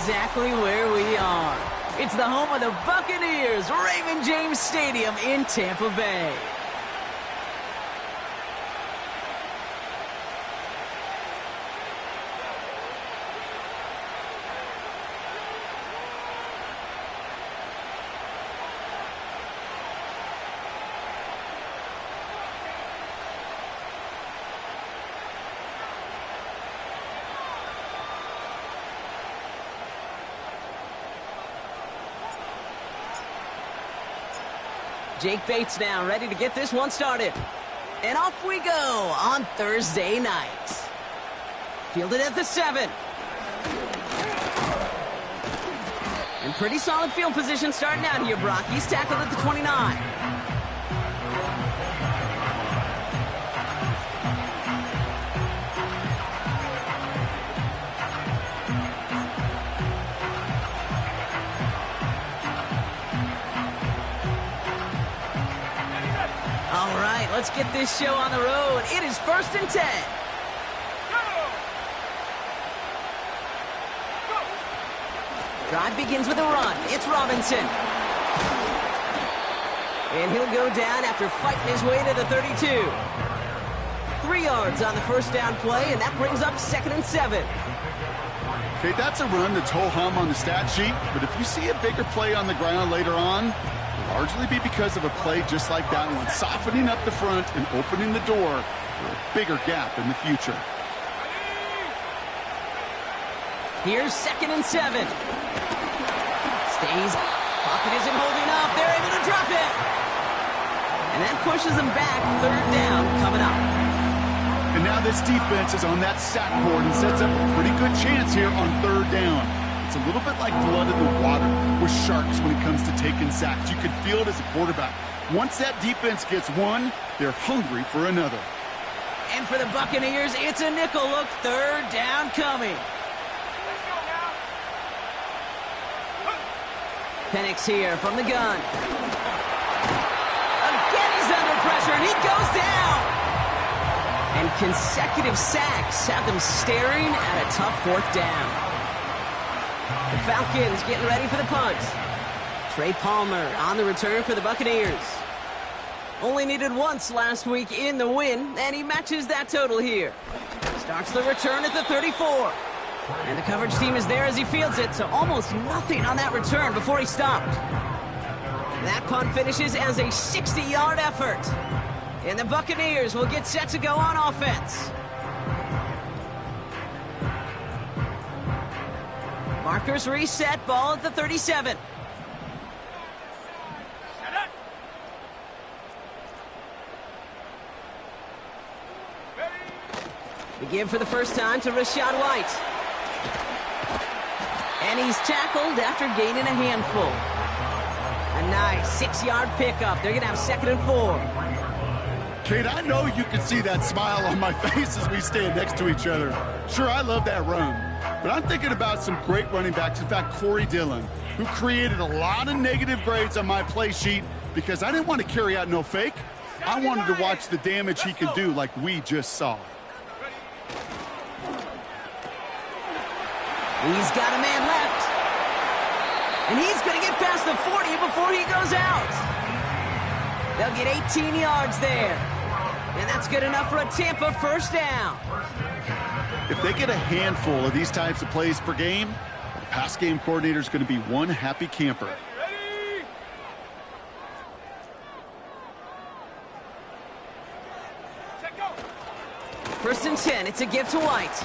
exactly where we are. It's the home of the Buccaneers, Raymond James Stadium in Tampa Bay. Jake Bates now ready to get this one started. And off we go on Thursday night. Fielded at the 7. And pretty solid field position starting out here, Brock. He's tackled at the 29. All right, let's get this show on the road. It is 1st and 10. Drive begins with a run. It's Robinson. And he'll go down after fighting his way to the 32. 3 yards on the first down play, and that brings up 2nd and 7. Okay, that's a run that's ho-hum on the stat sheet, but if you see a bigger play on the ground later on, it'll largely be because of a play just like that one, softening up the front and opening the door for a bigger gap in the future. Here's 2nd and 7. Stays. Pocket isn't holding up. They're able to drop it. And that pushes them back. 3rd down coming up. And now this defense is on that sack board and sets up a pretty good chance here on 3rd down. It's a little bit like blood in the water with sharks when it comes to taking sacks. You can feel it as a quarterback. Once that defense gets one, they're hungry for another. And for the Buccaneers, it's a nickel look. 3rd down coming. Penix here from the gun. Again, he's under pressure, and he goes down. And consecutive sacks have them staring at a tough 4th down. The Falcons getting ready for the punt. Trey Palmer on the return for the Buccaneers. Only needed once last week in the win, and he matches that total here. Starts the return at the 34. And the coverage team is there as he fields it, so almost nothing on that return before he stopped. That punt finishes as a 60-yard effort. And the Buccaneers will get set to go on offense. Markers reset, ball at the 37. The give for the first time to Rachaad White. And he's tackled after gaining a handful. A nice 6-yard pickup. They're going to have 2nd and 4. Kate, I know you can see that smile on my face as we stand next to each other. Sure, I love that run. But I'm thinking about some great running backs. In fact, Corey Dillon, who created a lot of negative grades on my play sheet because I didn't want to carry out no fake. I wanted to watch the damage he could do like we just saw. He's got a man left. And he's going to get past the 40 before he goes out. They'll get 18 yards there. And that's good enough for a Tampa 1st down. If they get a handful of these types of plays per game, the pass game coordinator is going to be one happy camper. 1st and 10. It's a give to White.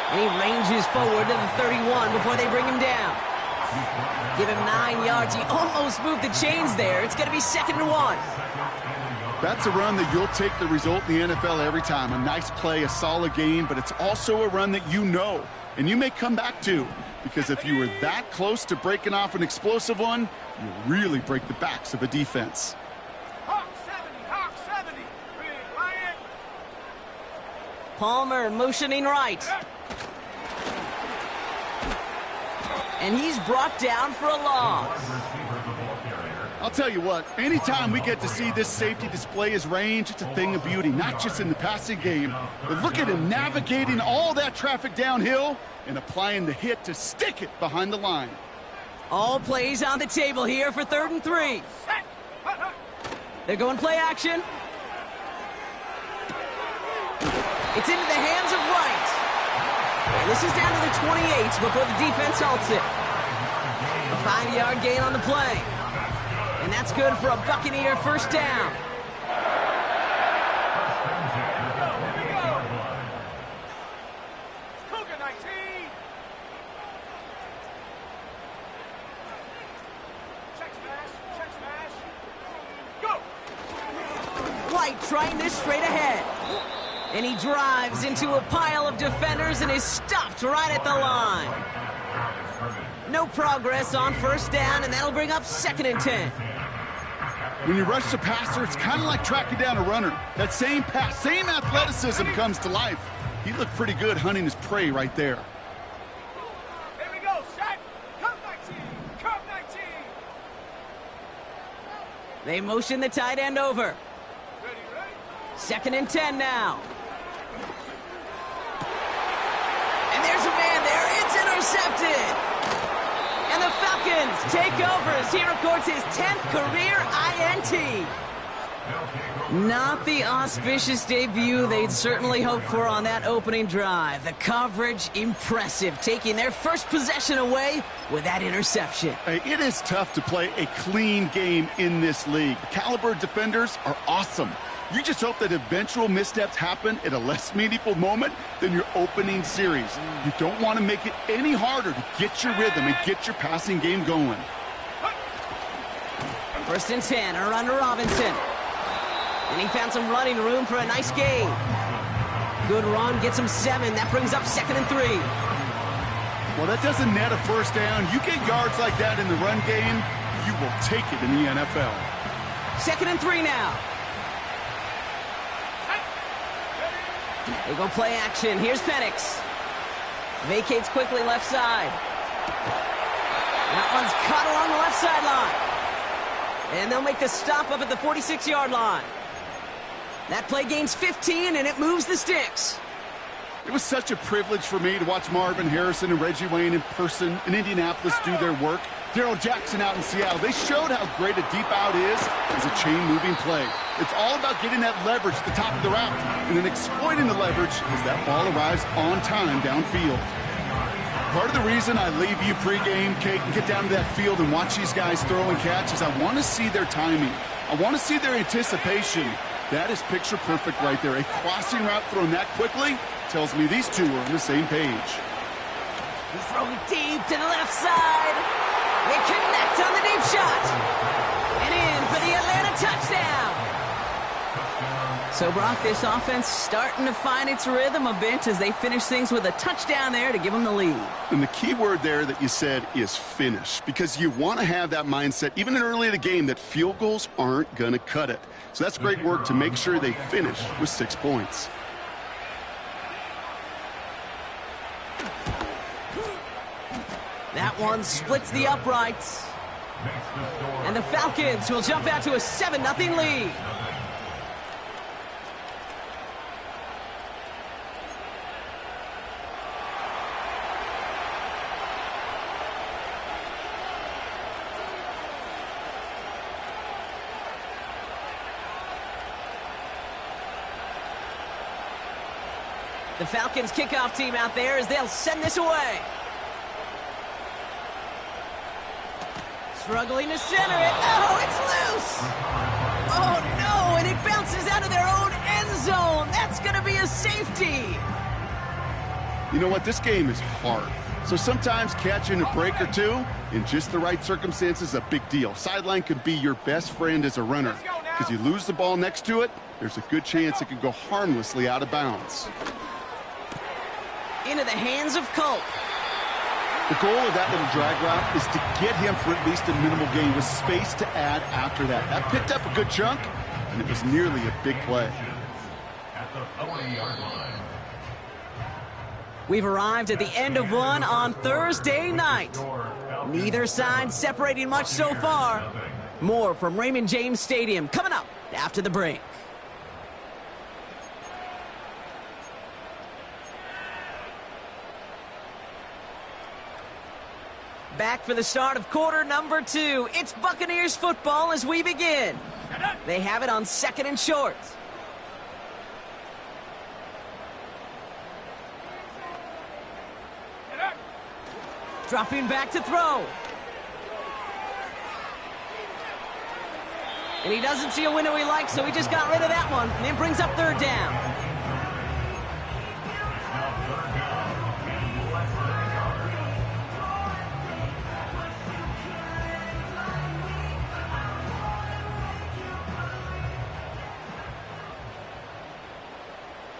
And he ranges forward to the 31 before they bring him down. Give him 9 yards. He almost moved the chains there. It's going to be 2nd and 1. That's a run that you'll take the result in the NFL every time. A nice play, a solid game, but it's also a run that you know and you may come back to, because if you were that close to breaking off an explosive one, you really break the backs of a defense. Hawk 70, Big Lion. Palmer motioning right. And he's brought down for a loss. I'll tell you what, anytime we get to see this safety display his range, it's a thing of beauty, not just in the passing game. But look at him navigating all that traffic downhill and applying the hit to stick it behind the line. All plays on the table here for 3rd and 3. They're going play action. It's into the hands of Wright. And this is down to the 28 before the defense halts it. A 5-yard gain on the play. And that's good for a Buccaneer first down. Cougar 19. Check smash. Go. White trying this straight ahead. And he drives into a pile of defenders and is stopped right at the line. No progress on first down, and that'll bring up 2nd and 10. When you rush the passer, it's kind of like tracking down a runner. That same pass, same athleticism comes to life. He looked pretty good hunting his prey right there. Here we go, set. Come 19. Come 19. They motion the tight end over. Ready. 2nd and 10 now. And there's a man there. It's intercepted. And the Falcons take over as he records his 10th career INT. Not the auspicious debut they'd certainly hoped for on that opening drive. The coverage, impressive, taking their first possession away with that interception. Hey, it is tough to play a clean game in this league. The caliber of defenders are awesome. You just hope that eventual missteps happen at a less meaningful moment than your opening series. You don't want to make it any harder to get your rhythm and get your passing game going. 1st and 10, a run to Robinson. And he found some running room for a nice gain. Good run, gets him 7. That brings up 2nd and 3. Well, that doesn't net a first down. You get yards like that in the run game, you will take it in the NFL. 2nd and 3 now. They go play action. Here's Penix. Vacates quickly left side. That one's caught along the left sideline. And they'll make the stop up at the 46-yard line. That play gains 15, and it moves the sticks. It was such a privilege for me to watch Marvin Harrison and Reggie Wayne in person in Indianapolis do their work. Darrell Jackson out in Seattle. They showed how great a deep out is as a chain-moving play. It's all about getting that leverage at the top of the route and then exploiting the leverage as that ball arrives on time downfield. Part of the reason I leave you pregame, Kate, and get down to that field and watch these guys throw and catch is I want to see their timing. I want to see their anticipation. That is picture perfect right there. A crossing route thrown that quickly tells me these two are on the same page. He's throwing deep to the left side. They connect on the deep shot. And in for the Atlanta touchdown. So, Brock, this offense starting to find its rhythm a bit as they finish things with a touchdown there to give them the lead. And the key word there that you said is finish, because you want to have that mindset, even in early in the game, that field goals aren't going to cut it. So that's great work to make sure they finish with 6 points. That one splits the uprights. And the Falcons will jump out to a 7-0 lead. The Falcons kickoff team out there as they'll send this away. Struggling to center it. Oh, it's loose. Oh, no, and it bounces out of their own end zone. That's going to be a safety. You know what? This game is hard. So sometimes catching a break or two in just the right circumstances is a big deal. Sideline could be your best friend as a runner. Because you lose the ball next to it, there's a good chance it could go harmlessly out of bounds. Into the hands of Culp. The goal of that little drag route is to get him for at least a minimal gain with space to add after that. That picked up a good chunk, and it was nearly a big play. At the 40-yard line. We've arrived at the end of one on Thursday night. Neither side separating much so far. More from Raymond James Stadium coming up after the break. Back for the start of quarter number 2. It's Buccaneers football as we begin. They have it on 2nd and short. Dropping back to throw. And he doesn't see a window he likes, so he just got rid of that one. And it brings up 3rd down.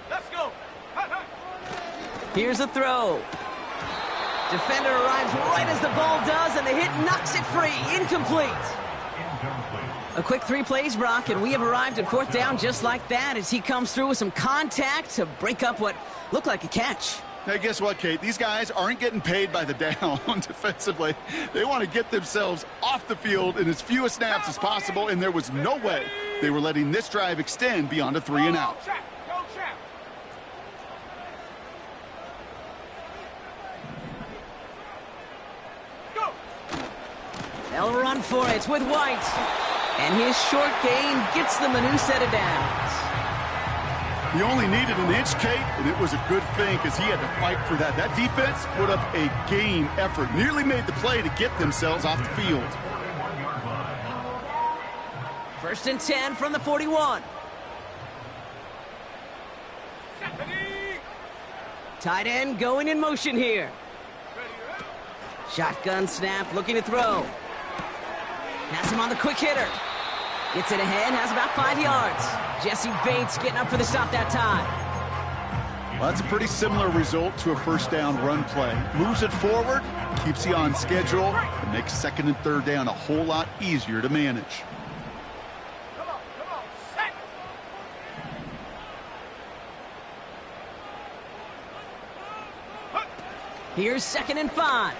Let's go. Here's a throw. Defender arrives right as the ball does, and the hit knocks it free. Incomplete. A quick 3 plays, Brock, and we have arrived at 4th down just like that as he comes through with some contact to break up what looked like a catch. Hey, guess what, Kate? These guys aren't getting paid by the down defensively. They want to get themselves off the field in as few snaps as possible, and there was no way they were letting this drive extend beyond a 3 and out. Go, trap. Go. They'll run for it with White. And his short gain gets them a new set of downs. He only needed an inch, Kate, and it was a good thing because he had to fight for that. That defense put up a game effort, nearly made the play to get themselves off the field. 1st and 10 from the 41. Tight end going in motion here. Shotgun snap, looking to throw. Has him on the quick hitter. Gets it ahead, has about 5 yards. Jesse Bates getting up for the stop that time. Well, that's a pretty similar result to a 1st down run play. Moves it forward, keeps you on schedule, and makes 2nd and 3rd down a whole lot easier to manage. Come on, set. Here's 2nd and 5.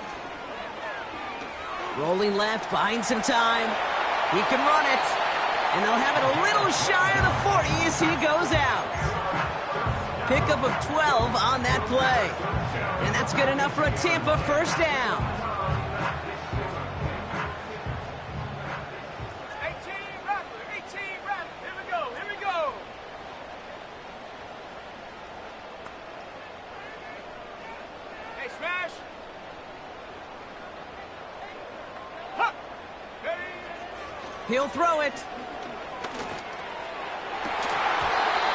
Rolling left, buying some time. He can run it. And they'll have it a little shy of the 40 as he goes out. Pickup of 12 on that play. And that's good enough for a Tampa 1st down. 18 Rattler. Here we go. Hey, smash. Huh. He'll throw it.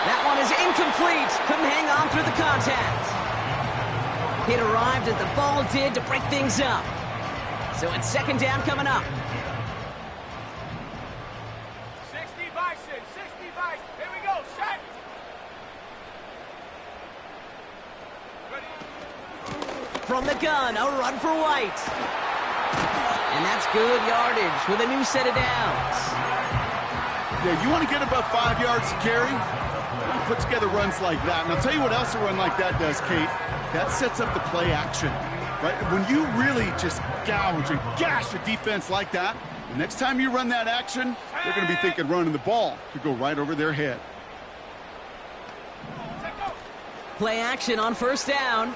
That one is incomplete. Couldn't hang on through the contact. It arrived as the ball did to break things up. So it's 2nd down coming up. 60 Bison. Here we go, set. Ready. From the gun, a run for White. And that's good yardage with a new set of downs. Yeah, you want to get above 5 yards to carry? Put together runs like that. And I'll tell you what else a run like that does, Kate. That sets up the play action, right? When you really just gouge and gash a defense like that, the next time you run that action, they're going to be thinking running the ball could go right over their head. Play action on 1st down.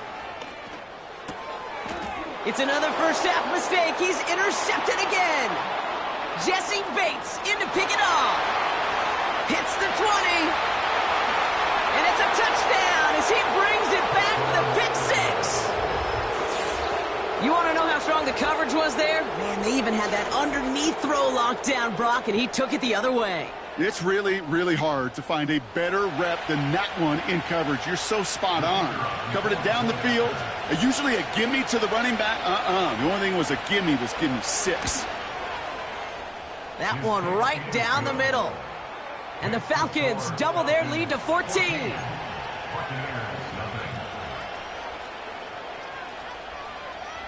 It's another 1st half mistake. He's intercepted again. Jesse Bates in to pick it off. Hits the 20. And it's a touchdown as he brings it back for the pick 6. You want to know how strong the coverage was there? Man, they even had that underneath throw locked down, Brock, and he took it the other way. It's really, really hard to find a better rep than that one in coverage. You're so spot on. Covered it down the field. Usually a gimme to the running back. The only thing was a gimme 6. That one right down the middle. And the Falcons double their lead to 14.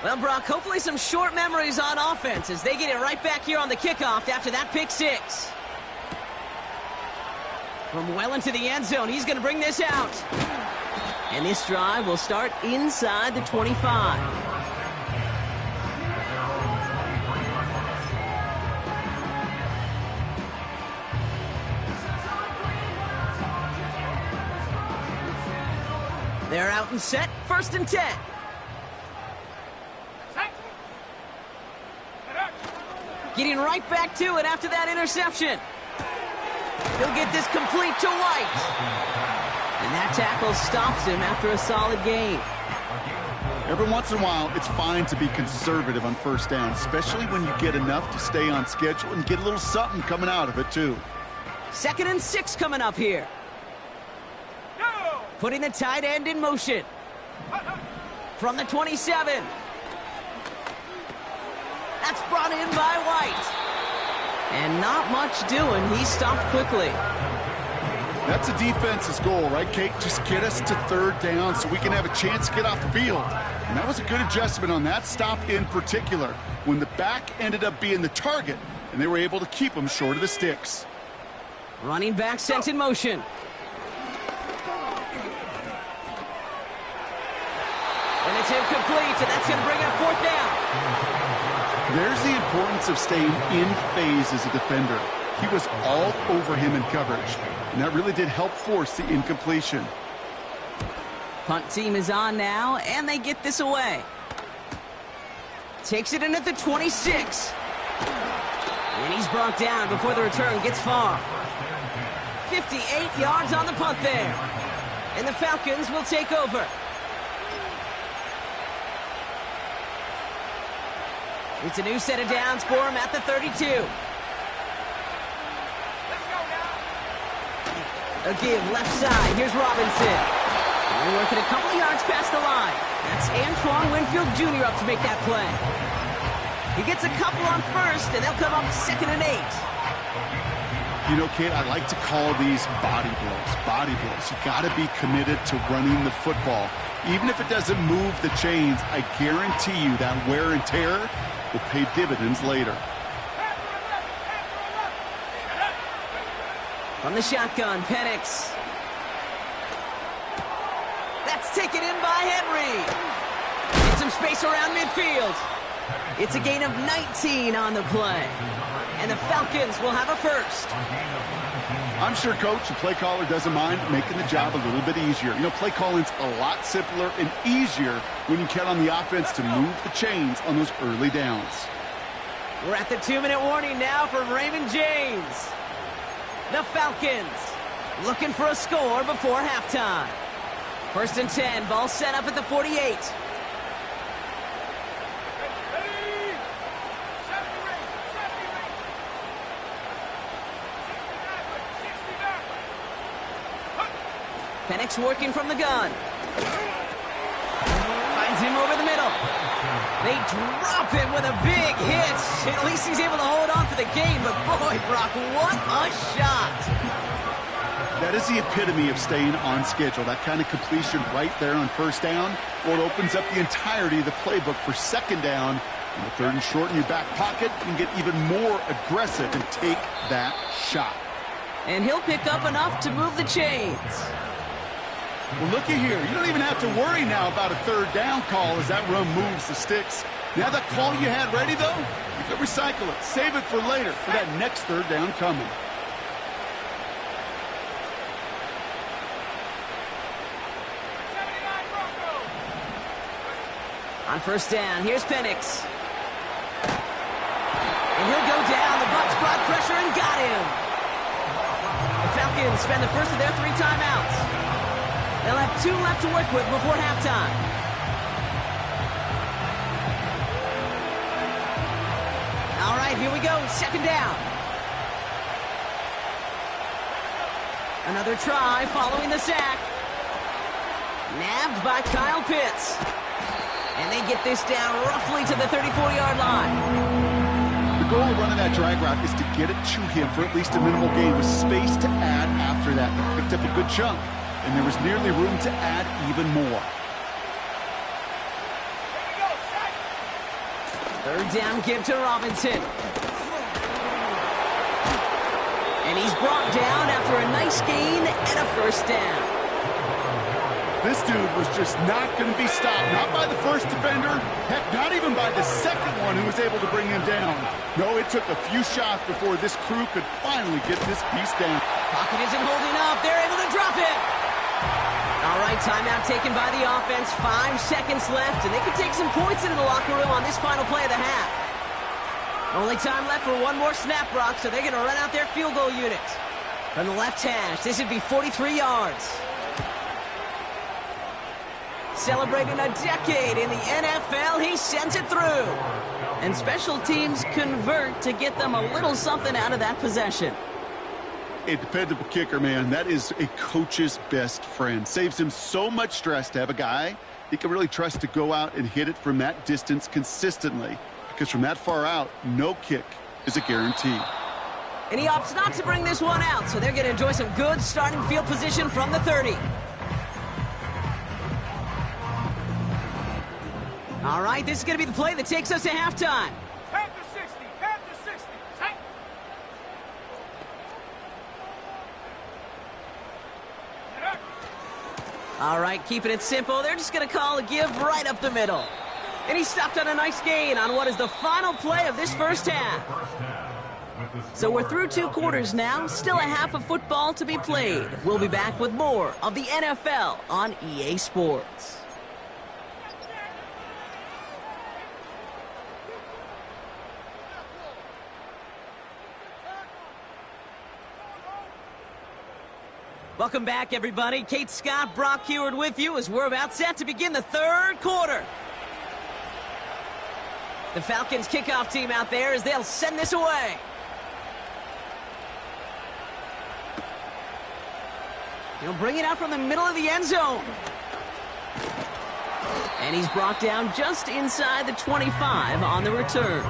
Well, Brock, hopefully some short memories on offense as they get it right back here on the kickoff after that pick 6. From well into the end zone, he's going to bring this out. And this drive will start inside the 25. out and set, 1st and 10. Getting right back to it after that interception. He'll get this complete to White. And that tackle stops him after a solid gain. Every once in a while, it's fine to be conservative on 1st down, especially when you get enough to stay on schedule and get a little something coming out of it, too. 2nd and 6 coming up here. Putting the tight end in motion. From the 27. That's brought in by White. And not much doing. He stopped quickly. That's a defense's goal, right, Kate? Just get us to 3rd down so we can have a chance to get off the field. And that was a good adjustment on that stop in particular, when the back ended up being the target, and they were able to keep him short of the sticks. Running back sent in motion. And it's incomplete, and that's going to bring up 4th down. There's the importance of staying in phase as a defender. He was all over him in coverage, and that really did help force the incompletion. Punt team is on now, and they get this away. Takes it in at the 26. And he's brought down before the return gets far. 58 yards on the punt there. And the Falcons will take over. It's a new set of downs for him at the 32. A give left side. Here's Robinson. Only working a couple of yards past the line. That's Antoine Winfield Jr. up to make that play. He gets a couple on 1st, and they'll come up 2nd and 8. You know, Kate, I like to call these body blows. Body blows. You got to be committed to running the football. Even if it doesn't move the chains, I guarantee you that wear and tear will pay dividends later. From the shotgun, Penix. That's taken in by Henry. Get some space around midfield. It's a gain of 19 on the play. And the Falcons will have a 1st. I'm sure Coach, the play caller, doesn't mind making the job a little bit easier. You know, play calling's a lot simpler and easier when you count on the offense to move the chains on those early downs. We're at the 2-minute warning now from Raymond James. The Falcons looking for a score before halftime. 1st and 10, ball set up at the 48. Penix working from the gun. Finds him over the middle. They drop him with a big hit. At least he's able to hold on for the game, but boy, Brock, what a shot. That is the epitome of staying on schedule. That kind of completion right there on 1st down. Well, it opens up the entirety of the playbook for 2nd down. And the 3rd and short in your back pocket, you can get even more aggressive and take that shot. And he'll pick up enough to move the chains. Well, looky here. You don't even have to worry now about a 3rd down call as that run moves the sticks. Now that call you had ready, though, you could recycle it. Save it for later for that next 3rd down coming. On 1st down, here's Penix. And he'll go down. The Bucs brought pressure and got him. The Falcons spend the first of their 3 timeouts. They'll have 2 left to work with before halftime. All right, here we go. 2nd down. Another try following the sack. Nabbed by Kyle Pitts. And they get this down roughly to the 34-yard line. The goal of running that drag route is to get it to him for at least a minimal gain with space to add after that. They picked up a good chunk, and there was nearly room to add even more. 3rd down give to Robinson. And he's brought down after a nice gain and a 1st down. This dude was just not going to be stopped. Not by the 1st defender. Heck, not even by the 2nd one who was able to bring him down. No, it took a few shots before this crew could finally get this piece down. Pocket isn't holding up. They're able to drop it. All right, timeout taken by the offense. 5 seconds left, and they can take some points into the locker room on this final play of the half. Only time left for one more snap, Brock, so they're going to run out their field goal unit. From the left hash, this would be 43 yards. Celebrating a decade in the NFL, he sends it through. And special teams convert to get them a little something out of that possession. A dependable kicker, man. That is a coach's best friend. Saves him so much stress to have a guy he can really trust to go out and hit it from that distance consistently. Because from that far out, no kick is a guarantee. And he opts not to bring this one out, so they're going to enjoy some good starting field position from the 30. All right, this is going to be the play that takes us to halftime. Panther 60, Panther 60. Hey. All right, keeping it simple. They're just going to call a give right up the middle. And he stopped on a nice gain on what is the final play of this first half. So we're through 2 quarters now. Still a half of football to be played. We'll be back with more of the NFL on EA Sports. Welcome back, everybody. Kate Scott, Brock Heward with you as we're about set to begin the 3rd quarter. The Falcons kickoff team out there as they'll send this away. He'll bring it out from the middle of the end zone. And he's brought down just inside the 25 on the return.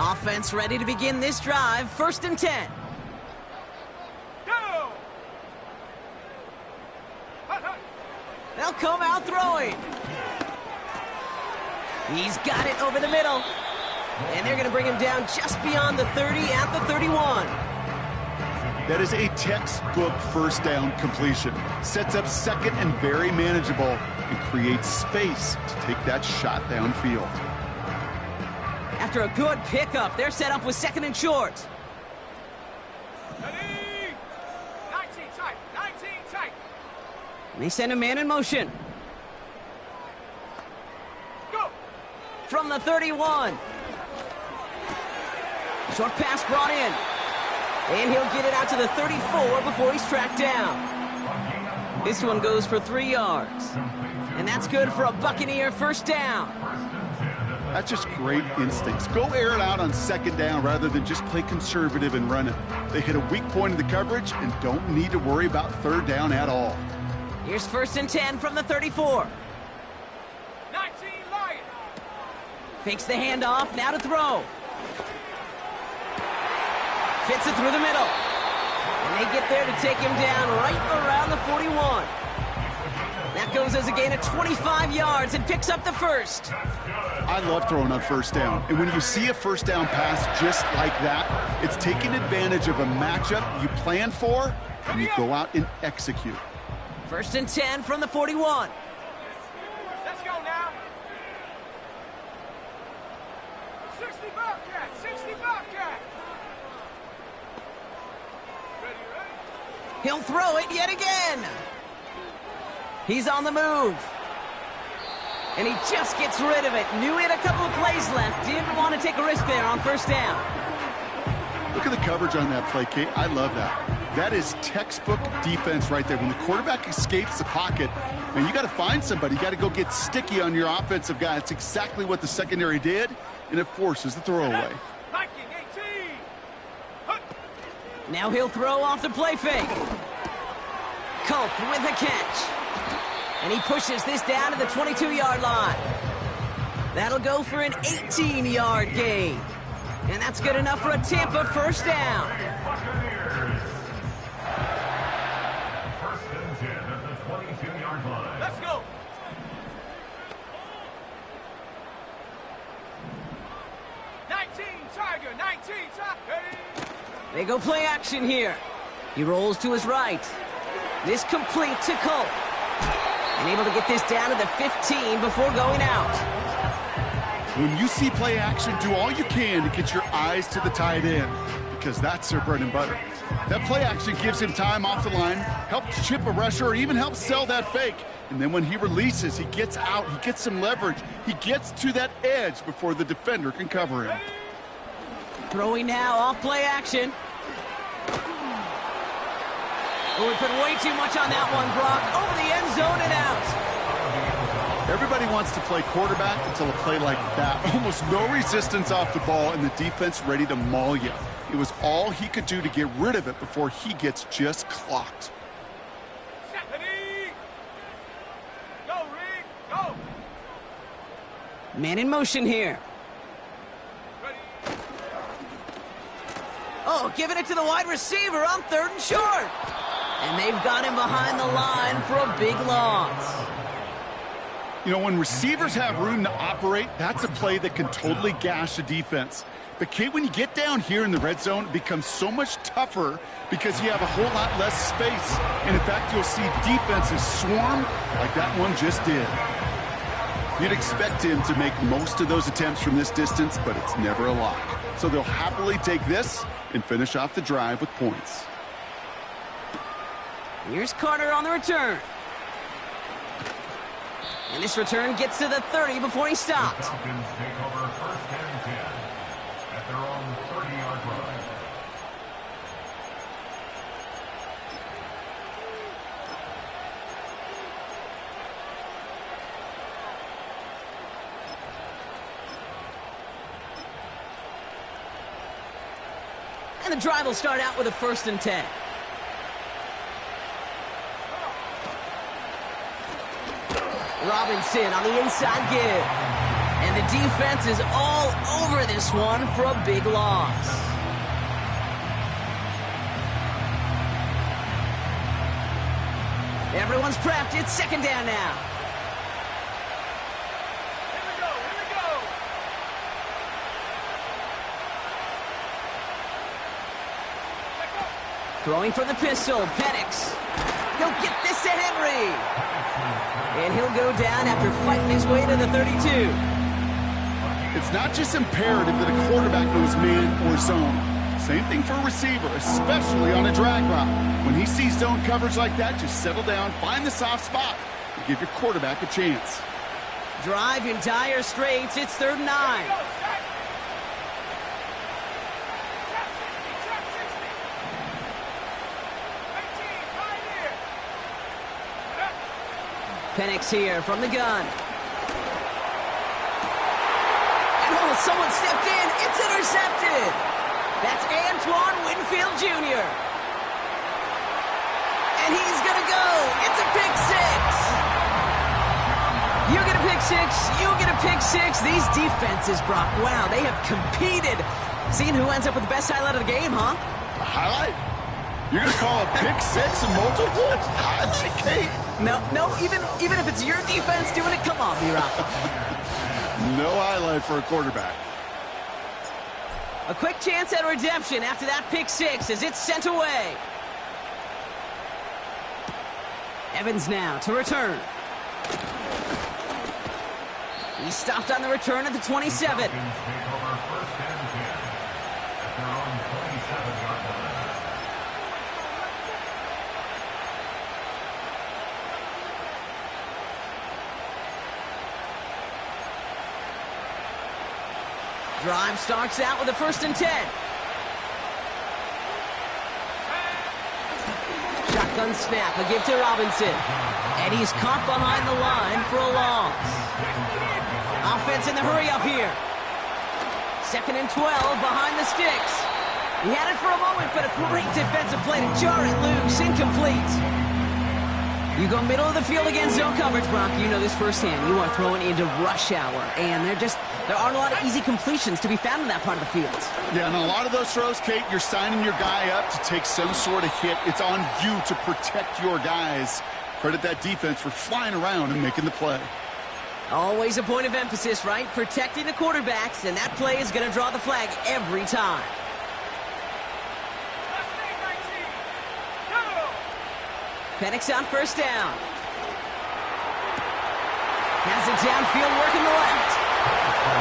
Offense ready to begin this drive. 1st and 10. Go! They'll come out throwing. He's got it over the middle. And they're going to bring him down just beyond the 30 at the 31. That is a textbook first down completion. Sets up second and very manageable and creates space to take that shot downfield. After a good pickup, they're set up with 2nd and short. Ready? 19 tight, 19 tight. And they send a man in motion. Go! From the 31. Short pass brought in. And he'll get it out to the 34 before he's tracked down. This one goes for 3 yards. And that's good for a Buccaneer first down. That's just great instincts. Go air it out on 2nd down rather than just play conservative and run it. They hit a weak point in the coverage and don't need to worry about 3rd down at all. Here's 1st and 10 from the 34. 19 Lion. Fakes the handoff, now to throw. Fits it through the middle. And they get there to take him down right around the 41. That goes as a gain of 25 yards and picks up the first. I love throwing on 1st down. And when you see a 1st down pass just like that, it's taking advantage of a matchup you plan for, and you go out and execute. 1st and 10 from the 41. Let's go now. 60 Bobcat, 60 Bobcat. Ready? He'll throw it yet again. He's on the move. And he just gets rid of it. Knew he had a couple of plays left. Didn't want to take a risk there on 1st down. Look at the coverage on that play, Kate. I love that. That is textbook defense right there. When the quarterback escapes the pocket, man, you got to find somebody. You got to go get sticky on your offensive guy. That's exactly what the secondary did, and it forces the throwaway. Viking 18. Now he'll throw off the play fake. Culp with a catch. And he pushes this down to the 22-yard line. That'll go for an 18-yard gain. And that's good enough for a Tampa first down. 1st and 10 at the 22-yard line. Let's go. 19 Tiger, 19 Tiger. They go play action here. He rolls to his right. This complete to Cole. And able to get this down to the 15 before going out. When you see play action, do all you can to get your eyes to the tight end, because that's their bread and butter. That play action gives him time off the line, helps chip a rusher, or even helps sell that fake. And then when he releases, he gets out, he gets some leverage. He gets to that edge before the defender can cover him. Throwing now off play action. Oh, we put way too much on that one, Brock. Over the end zone and out. Everybody wants to play quarterback until a play like that. Almost no resistance off the ball and the defense ready to maul you. It was all he could do to get rid of it before he gets just clocked. Go, Reed, go. Man in motion here. Oh, giving it to the wide receiver on 3rd and short. And they've got him behind the line for a big loss. You know, when receivers have room to operate, that's a play that can totally gash a defense. But, Kate, when you get down here in the red zone, it becomes so much tougher because you have a whole lot less space. And, in fact, you'll see defenses swarm like that one just did. You'd expect him to make most of those attempts from this distance, but it's never a lock. So they'll happily take this and finish off the drive with points. Here's Carter on the return. And this return gets to the 30 before he stopped. Falcons take over 1st and 10 at their own 30-yard line. And the drive will start out with a 1st and 10. Robinson on the inside give. And the defense is all over this one for a big loss. Everyone's prepped. It's 2nd down now. Here we go, here we go. Throwing for the pistol, Penix. He'll get this to Henry. And he'll go down after fighting his way to the 32. It's not just imperative that a quarterback knows man or zone. Same thing for a receiver, especially on a drag route. When he sees zone coverage like that, just settle down, find the soft spot, and give your quarterback a chance. Drive in dire straits. It's 3rd and 9. Go, set. Trap 60. 19, right here. Penix here from the gun. And oh, someone stepped in. It's intercepted. That's Antoine Winfield Jr. And he's going to go. It's a pick 6. You get a pick 6. You get a pick 6. These defenses, Brock, wow, they have competed. Seeing who ends up with the best highlight of the game, huh? A highlight? You're going to call a pick 6 and multiple? Highlight, Kate? No, even if it's your defense doing it, come on, B-Rock. No highlight for a quarterback. A quick chance at redemption after that pick 6 as it's sent away. Evans now to return. He stopped on the return at the 27. Falcons take over 1st and 10 at their own 27-yard line. Drive starts out with a 1st and 10. Shotgun snap, a give to Robinson. And he's caught behind the line for a loss. Offense in the hurry up here. 2nd and 12 behind the sticks. He had it for a moment, but a great defensive play to jar it loose. Incomplete. You go middle of the field against zone coverage, Brock. You know this firsthand. You are throwing into rush hour, and there aren't a lot of easy completions to be found in that part of the field. Yeah, and a lot of those throws, Kate, you're signing your guy up to take some sort of hit. It's on you to protect your guys. Credit that defense for flying around and making the play. Always a point of emphasis, right? Protecting the quarterbacks, and that play is going to draw the flag every time. Penix on first down. Has it downfield, working the left.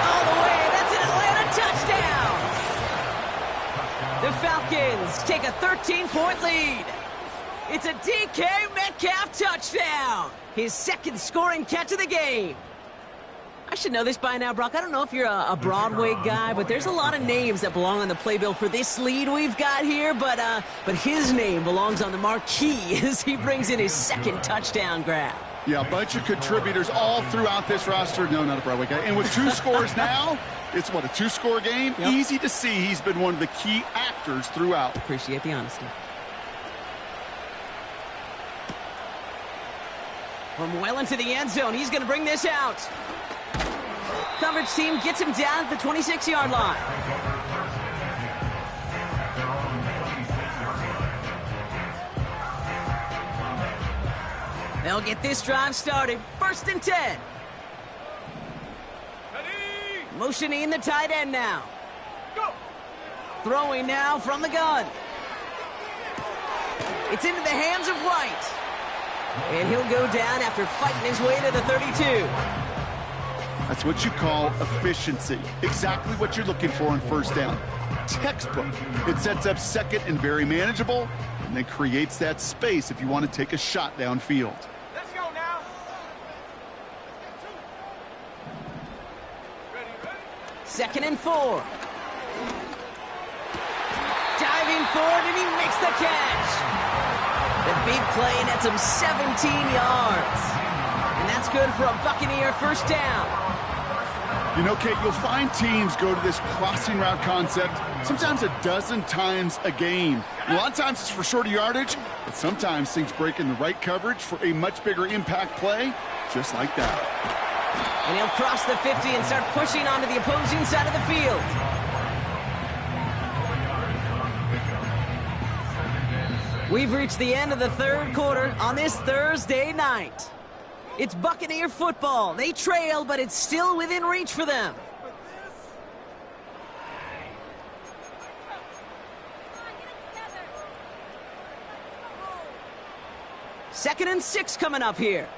All the way, that's an Atlanta touchdown. The Falcons take a 13-point lead. It's a DK Metcalf touchdown. His second scoring catch of the game. I should know this by now, Brock. I don't know if you're a Broadway guy, but there's a lot of names that belong on the playbill for this lead we've got here. But his name belongs on the marquee as he brings in his second touchdown grab. Yeah, a bunch of contributors all throughout this roster. No, not a Broadway guy. And with 2 scores now, it's what, a 2-score game? Yep. Easy to see he's been one of the key actors throughout. Appreciate the honesty. From well into the end zone, he's going to bring this out. Coverage team gets him down at the 26-yard line. They'll get this drive started. 1st and 10. Ready? Motioning the tight end now. Go! Throwing now from the gun. It's into the hands of White. And he'll go down after fighting his way to the 32. That's what you call efficiency. Exactly what you're looking for on first down. Textbook. It sets up second and very manageable, and then creates that space if you want to take a shot downfield. Let's go now. Ready, ready? 2nd and 4. Diving forward, and he makes the catch. The big play nets him 17 yards. And that's good for a Buccaneer first down. You know, Kate, you'll find teams go to this crossing route concept sometimes a dozen times a game. A lot of times it's for shorter yardage, but sometimes things break in the right coverage for a much bigger impact play, just like that. And he'll cross the 50 and start pushing onto the opposing side of the field. We've reached the end of the 3rd quarter on this Thursday night. It's Buccaneer football. They trail, but it's still within reach for them. 2nd and 6 coming up here.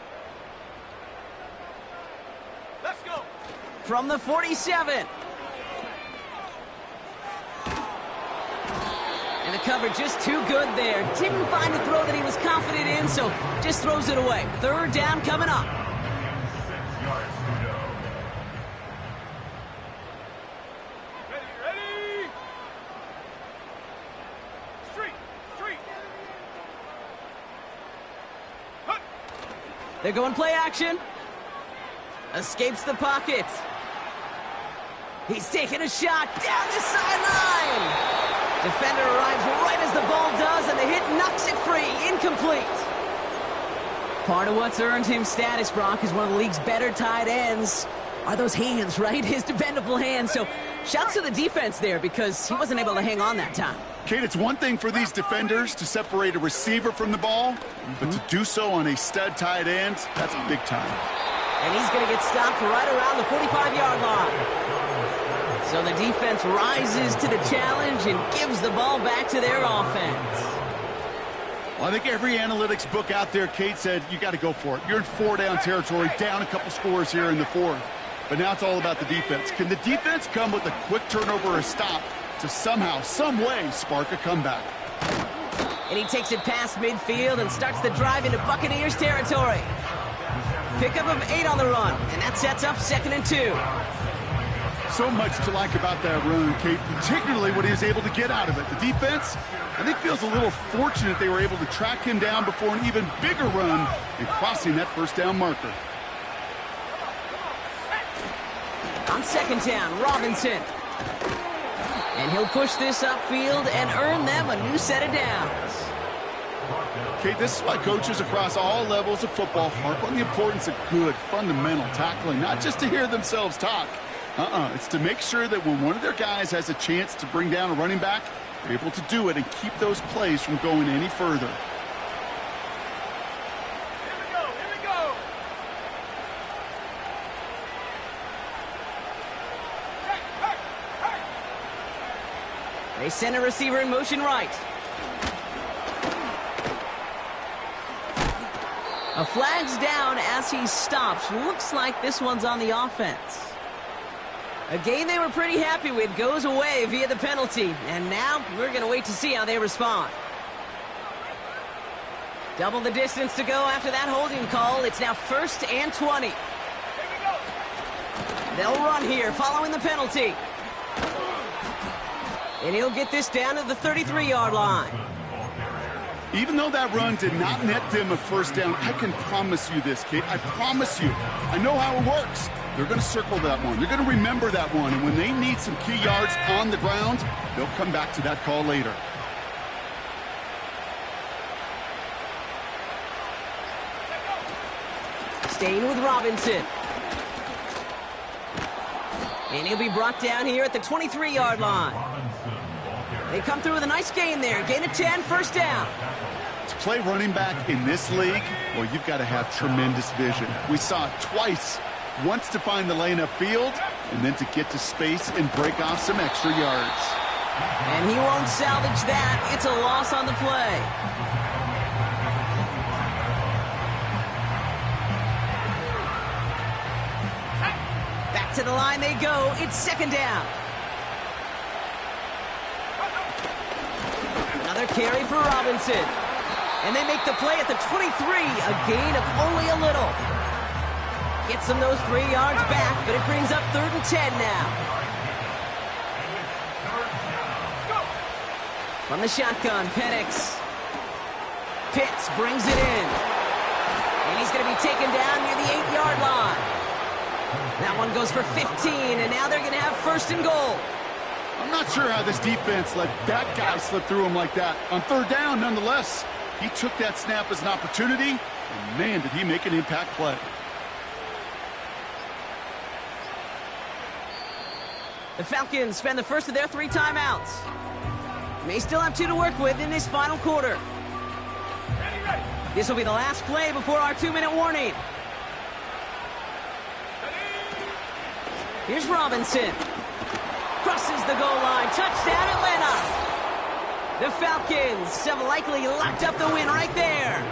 Let's go. From the 47. And the cover just too good there. Didn't find a throw that he was confident in, so just throws it away. 3rd down coming up. Ready? Street. Hut. They're going play action. Escapes the pocket. He's taking a shot down the sideline. Defender arrives right as the ball does, and the hit knocks it free. Incomplete. Part of what's earned him status, Brock, is one of the league's better tight ends. Are those hands, right? His dependable hands. So shouts to the defense there because he wasn't able to hang on that time. Kate, it's one thing for these defenders to separate a receiver from the ball, but to do so on a stud tight end, that's big time. And he's going to get stopped right around the 45-yard line. So the defense rises to the challenge and gives the ball back to their offense. Well, I think every analytics book out there, Kate, said you got to go for it. You're in 4-down territory, down a couple scores here in the 4th. But now it's all about the defense. Can the defense come with a quick turnover or stop to somehow, some way, spark a comeback? And he takes it past midfield and starts the drive into Buccaneers territory. Pickup of 8 on the run, and that sets up 2nd and 2. So much to like about that run, Kate, particularly what he was able to get out of it. The defense, I think, feels a little fortunate they were able to track him down before an even bigger run and crossing that 1st down marker. On 2nd down, Robinson. And he'll push this upfield and earn them a new set of downs. Kate, this is why coaches across all levels of football harp on the importance of good, fundamental tackling, not just to hear themselves talk. It's to make sure that when one of their guys has a chance to bring down a running back, they're able to do it and keep those plays from going any further. Here we go. Hey. They send a receiver in motion right. A flag's down as he stops. Looks like this one's on the offense. A game they were pretty happy with goes away via the penalty. And now we're going to wait to see how they respond. Double the distance to go after that holding call. It's now 1st and 20. They'll run here following the penalty. And he'll get this down to the 33-yard line. Even though that run did not net them a first down, I can promise you this, kid. I promise you. I know how it works. They're going to circle that one. They're going to remember that one. And when they need some key yards on the ground, they'll come back to that call later. Staying with Robinson. And he'll be brought down here at the 23-yard line. They come through with a nice gain there. Gain of 10, first down. To play running back in this league, well, you've got to have tremendous vision. We saw it twice. Once to find the lane upfield, and then to get to space and break off some extra yards. And he won't salvage that. It's a loss on the play. Back to the line they go. It's second down. Another carry for Robinson. And they make the play at the 23. A gain of only a little. Gets them those 3 yards back, but it brings up 3rd and 10 now. From the shotgun, Penix. Pitts brings it in. And he's going to be taken down near the 8-yard line. That one goes for 15, and now they're going to have 1st and goal. I'm not sure how this defense let that guy slip through him like that. On 3rd down, nonetheless, he took that snap as an opportunity, and man, did he make an impact play. The Falcons spend the first of their 3 timeouts. May still have 2 to work with in this final quarter. This will be the last play before our 2-minute warning. Here's Robinson. Crosses the goal line. Touchdown, Atlanta. The Falcons have likely locked up the win right there.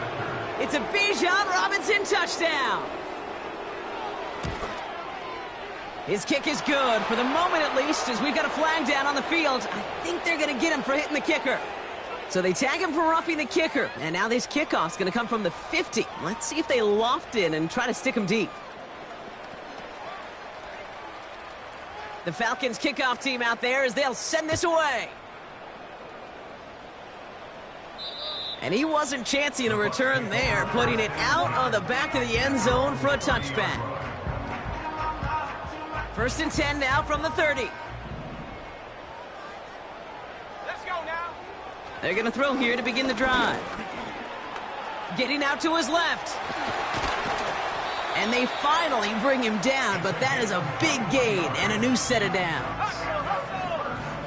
It's a Bijan Robinson touchdown. His kick is good, for the moment at least, as we've got a flag down on the field. I think they're going to get him for hitting the kicker. So they tag him for roughing the kicker, and now this kickoff's going to come from the 50. Let's see if they loft it and try to stick him deep. The Falcons kickoff team out there as they'll send this away. And he wasn't chancing a return there, putting it out on the back of the end zone for a touchback. 1st and 10 now from the 30. Let's go now. They're going to throw here to begin the drive. Getting out to his left. And they finally bring him down, but that is a big gain and a new set of downs.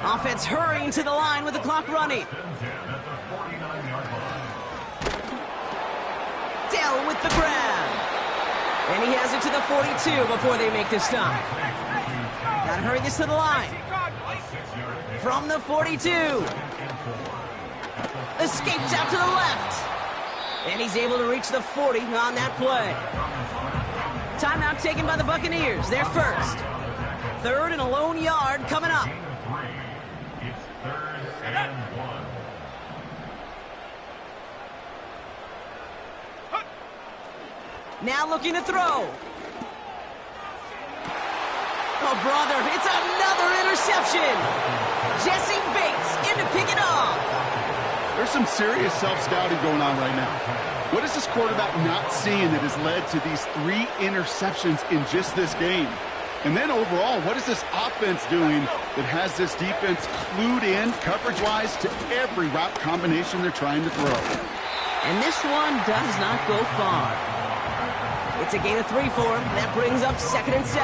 Offense hurrying to the line with the clock running. Dell with the grab. And he has it to the 42 before they make the stop. Got to hurry this to the line. From the 42. Escapes out to the left. And he's able to reach the 40 on that play. Timeout taken by the Buccaneers. They're first. 3rd and a lone yard coming up. It's 3rd and 1. Now looking to throw. Oh, brother, it's another interception. Jesse Bates in to pick it off. There's some serious self-scouting going on right now. What is this quarterback not seeing that has led to these 3 interceptions in just this game? And then overall, what is this offense doing that has this defense clued in, coverage-wise, to every route combination they're trying to throw? And this one does not go far. It's a gain of 3 for him. That brings up 2nd and 7.